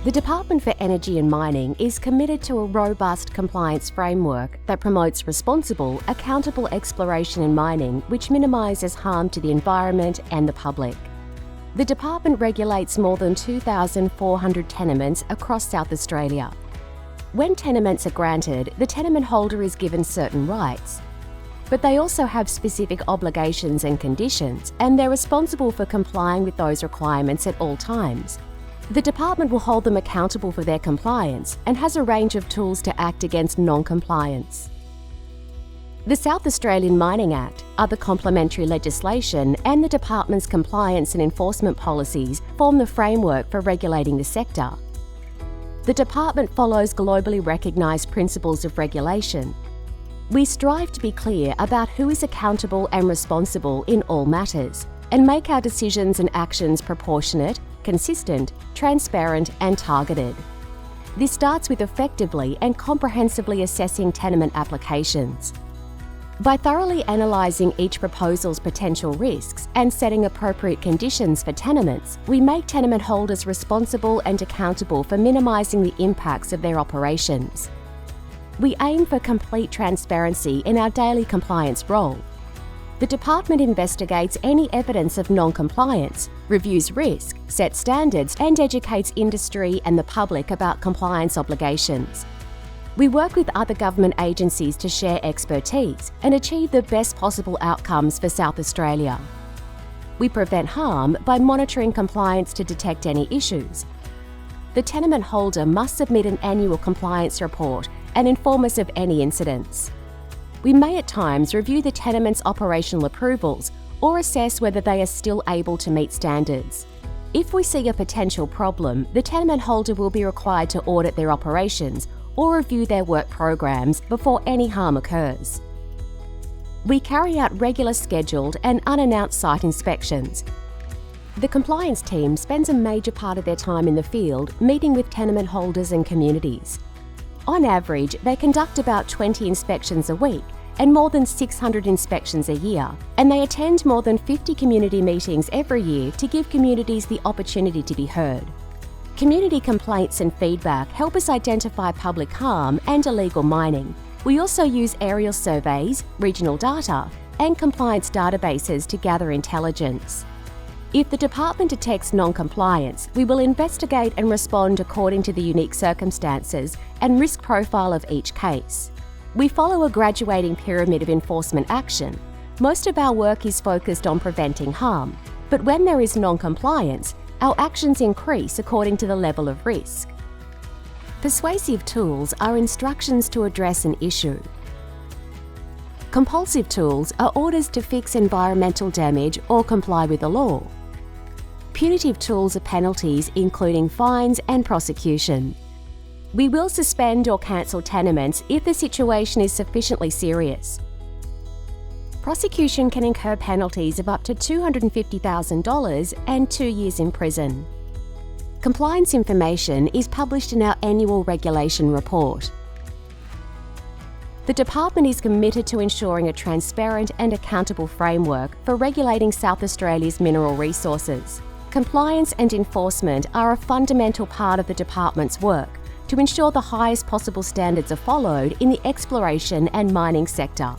The Department for Energy and Mining is committed to a robust compliance framework that promotes responsible, accountable exploration and mining which minimises harm to the environment and the public. The department regulates more than 2,400 tenements across South Australia. When tenements are granted, the tenement holder is given certain rights. But they also have specific obligations and conditions, and they're responsible for complying with those requirements at all times. The department will hold them accountable for their compliance and has a range of tools to act against non-compliance. The South Australian Mining Act, other complementary legislation and the department's compliance and enforcement policies form the framework for regulating the sector. The department follows globally recognised principles of regulation. We strive to be clear about who is accountable and responsible in all matters, and make our decisions and actions proportionate, consistent, transparent and targeted. This starts with effectively and comprehensively assessing tenement applications. By thoroughly analysing each proposal's potential risks and setting appropriate conditions for tenements, we make tenement holders responsible and accountable for minimising the impacts of their operations. We aim for complete transparency in our daily compliance role. The department investigates any evidence of non-compliance, reviews risk, sets standards and educates industry and the public about compliance obligations. We work with other government agencies to share expertise and achieve the best possible outcomes for South Australia. We prevent harm by monitoring compliance to detect any issues. The tenement holder must submit an annual compliance report and inform us of any incidents. We may at times review the tenement's operational approvals or assess whether they are still able to meet standards. If we see a potential problem, the tenement holder will be required to audit their operations or review their work programs before any harm occurs. We carry out regular scheduled and unannounced site inspections. The compliance team spends a major part of their time in the field meeting with tenement holders and communities. On average, they conduct about 20 inspections a week and more than 600 inspections a year, and they attend more than 50 community meetings every year to give communities the opportunity to be heard. Community complaints and feedback help us identify public harm and illegal mining. We also use aerial surveys, regional data, and compliance databases to gather intelligence. If the department detects non-compliance, we will investigate and respond according to the unique circumstances and risk profile of each case. We follow a graduating pyramid of enforcement action. Most of our work is focused on preventing harm, but when there is non-compliance, our actions increase according to the level of risk. Persuasive tools are instructions to address an issue. Compulsive tools are orders to fix environmental damage or comply with the law. Punitive tools are penalties, including fines and prosecution. We will suspend or cancel tenements if the situation is sufficiently serious. Prosecution can incur penalties of up to $250,000 and 2 years in prison. Compliance information is published in our annual regulation report. The department is committed to ensuring a transparent and accountable framework for regulating South Australia's mineral resources. Compliance and enforcement are a fundamental part of the department's work to ensure the highest possible standards are followed in the exploration and mining sector.